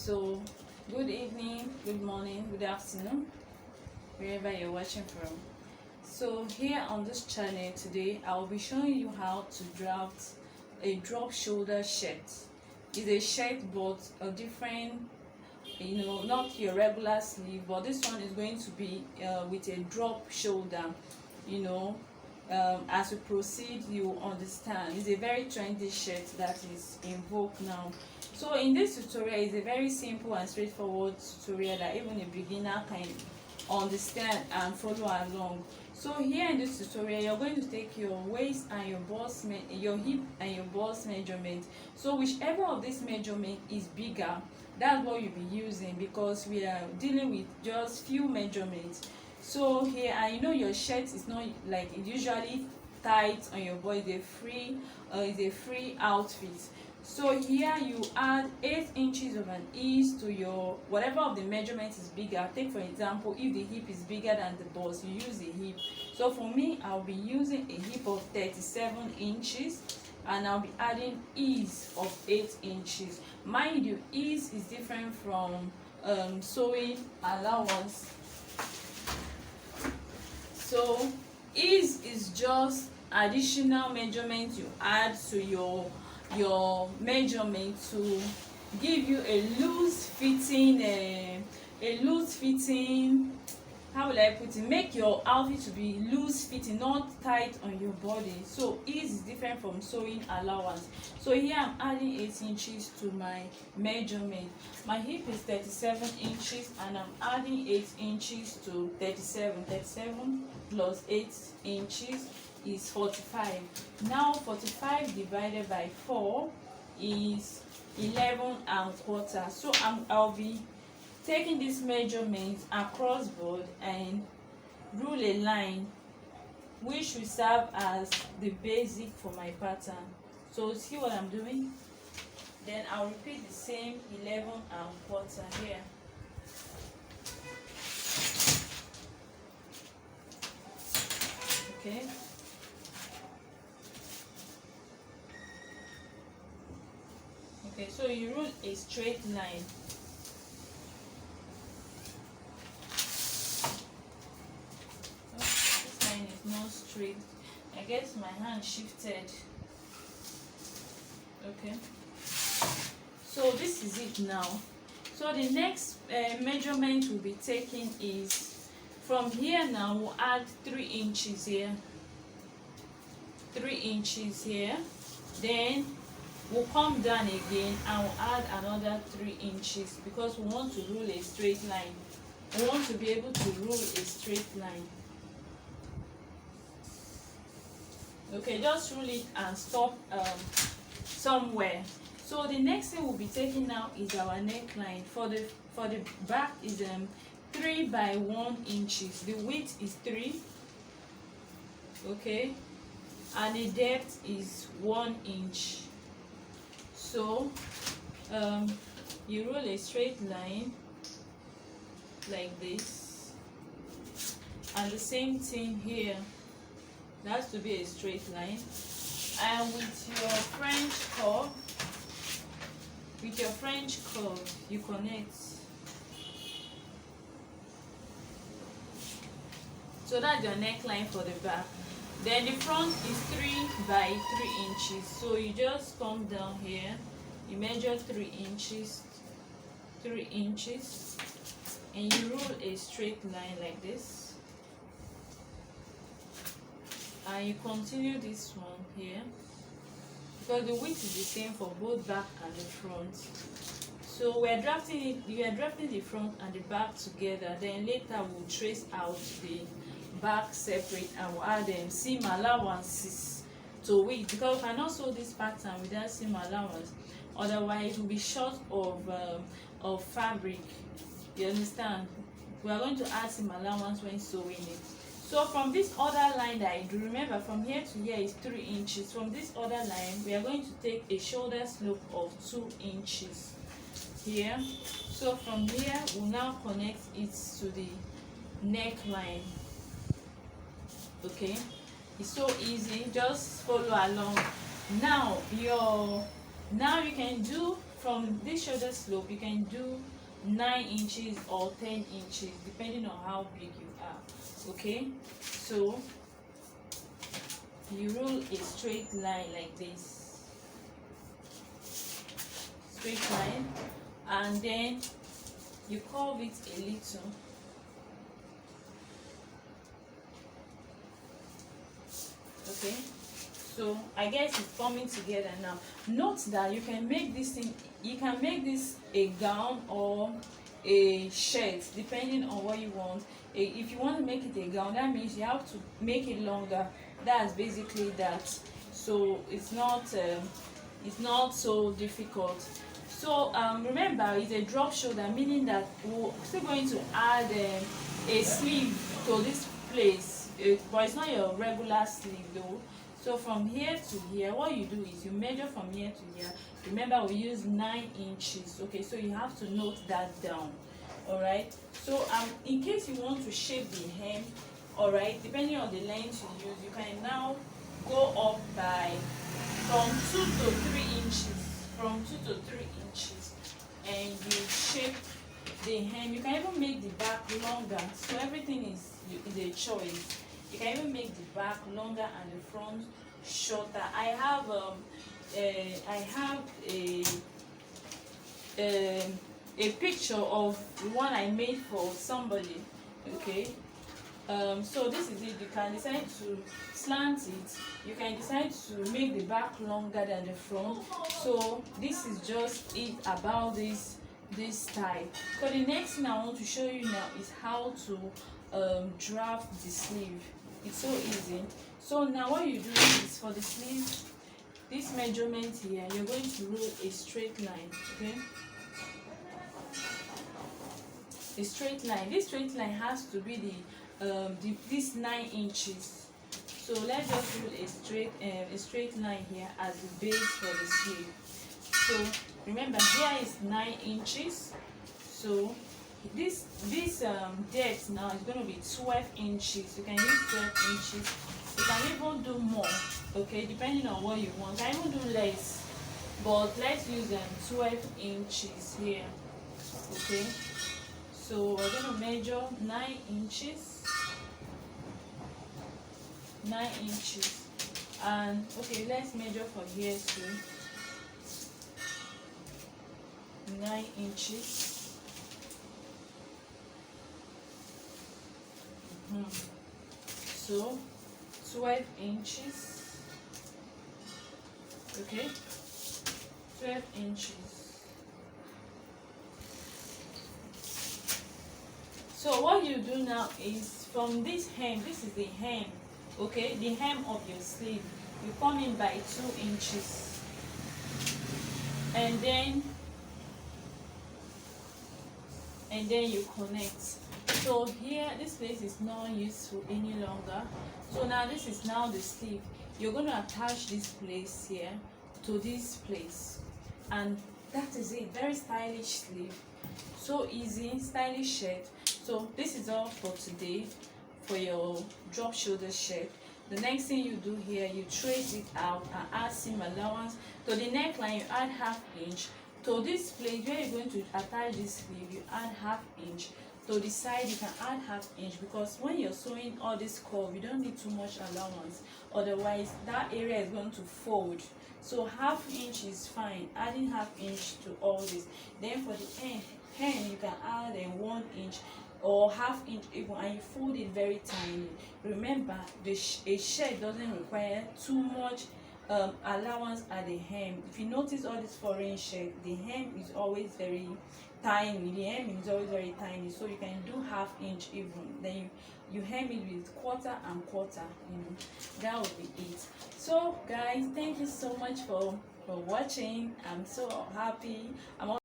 So, good evening, good morning, good afternoon, wherever you're watching from. So, here on this channel today, I'll be showing you how to draft a drop shoulder shirt. It's a shirt but a different, not your regular sleeve, but this one is going to be with a drop shoulder. As we proceed, you understand. It's a very trendy shirt that is in vogue now. So in this tutorial, it's a very simple and straightforward tutorial that even a beginner can understand and follow along. So here in this tutorial, you're going to take your waist and your hip and your bust measurement. So whichever of this measurement is bigger, that's what you'll be using, because we are dealing with just few measurements. So here, and your shirt is not like it usually tight on your body. It's a free outfit. So here you add 8 inches of an ease to your whatever of the measurement is bigger. Take for example, if the hip is bigger than the bust, you use the hip. So for me, I'll be using a hip of 37 inches and I'll be adding ease of 8 inches. Mind you, ease is different from sewing allowance. So ease is just additional measurement you add to your measurement to give you a loose fitting, how will I put it, make your outfit to be loose fitting, not tight on your body. So ease is different from sewing allowance. So here I'm adding 8 inches to my measurement. My hip is 37 inches and I'm adding 8 inches to 37. 37 plus 8 inches is 45. Now 45 divided by 4 is 11¼ So I'll be taking this measurement across board and rule a line which will serve as the basic for my pattern. So see what I'm doing? Then I'll repeat the same 11¼ here. Okay. Okay, so you rule a straight line. Oh, this line is not straight. I guess my hand shifted. Okay. So this is it now. So the next measurement we'll be taking is from here. Now we'll add 3 inches here. 3 inches here. Then we'll come down again and we'll add another 3 inches because we want to rule a straight line. We want to be able to rule a straight line. Okay, just rule it and stop somewhere. So the next thing we'll be taking now is our neckline. For the back is 3 by 1 inches. The width is 3. Okay, and the depth is 1 inch. So you roll a straight line like this, and the same thing here. That has to be a straight line. And with your French curve, you connect. So that's your neckline for the back. Then the front is 3 by 3 inches. So you just come down here, you measure 3 inches, and you rule a straight line like this. And you continue this one here, because the width is the same for both back and the front. So we are drafting the front and the back together. Then later we'll trace out the back separate and we'll add seam allowances to it, because we cannot sew this pattern without seam allowance, otherwise it will be short of fabric. You understand? We are going to add seam allowance when sewing it. So from this other line that I do, remember from here to here is 3 inches. From this other line we are going to take a shoulder slope of 2 inches here. So from here we'll now connect it to the neckline. Okay, it's so easy, just follow along. Now you can do from this shoulder slope you can do 9 inches or 10 inches depending on how big you are. Okay, so you rule a straight line like this, straight line, and then you curve it a little. Okay, so I guess it's coming together now. Note that you can make this thing, you can make this a gown or a shirt depending on what you want. If you want to make it a gown, that means you have to make it longer. That's basically that. So it's not so difficult. So remember, it's a drop shoulder, meaning that we're still going to add a sleeve to this place, but it's not your regular sleeve though. So from here to here, what you do is you measure from here to here. Remember, we use 9 inches. Okay, so you have to note that down. All right, so in case you want to shape the hem, all right, depending on the length you use, you can now go up by from 2 to 3 inches, from 2 to 3 inches, and you shape the hem. You can even make the back longer, so everything is a choice. You can even make the back longer and the front shorter. I have a picture of one I made for somebody. Okay, so this is it. You can decide to slant it, you can decide to make the back longer than the front. So this is just it about this style. So the next thing I want to show you now is how to draft the sleeve. It's so easy. So now what you do is, for the sleeve, this measurement here, you're going to rule a straight line. Okay, a straight line. This straight line has to be this 9 inches. So let's just rule a straight line here as the base for the sleeve. So remember, here is 9 inches. So this depth now is going to be 12 inches. You can use 12 inches. You can even do more, okay, depending on what you want. You can even do less, but let's use 12 inches here. Okay, so we're going to measure 9 inches, 9 inches, and okay, let's measure for here too. 9 inches. So 12 inches. Okay, 12 inches. So what you do now is, from this hem, this is the hem, okay, the hem of your sleeve, you come in by 2 inches, and then you connect. So here, this place is not useful any longer. So now this is now the sleeve. You're going to attach this place here to this place, and that is it. Very stylish sleeve, so easy, stylish shirt. So this is all for today for your drop shoulder shirt. The next thing you do here, you trace it out and add seam allowance. To the neckline, you add ½ inch. To this place where you're going to attach this sleeve, you add ½ inch. To the side, you can add ½ inch, because when you're sewing all this curve, you don't need too much allowance, otherwise that area is going to fold. So ½ inch is fine, adding ½ inch to all this. Then for the hem, you can add 1 inch or ½ inch even, and you fold it very tiny. Remember, a shirt doesn't require too much allowance at the hem. If you notice all this foreign shirt, the hem is always very tiny. The hem is always very tiny, so you can do ½ inch even. Then you hem it with quarter and quarter. That would be it. So guys, thank you so much for watching. I'm so happy.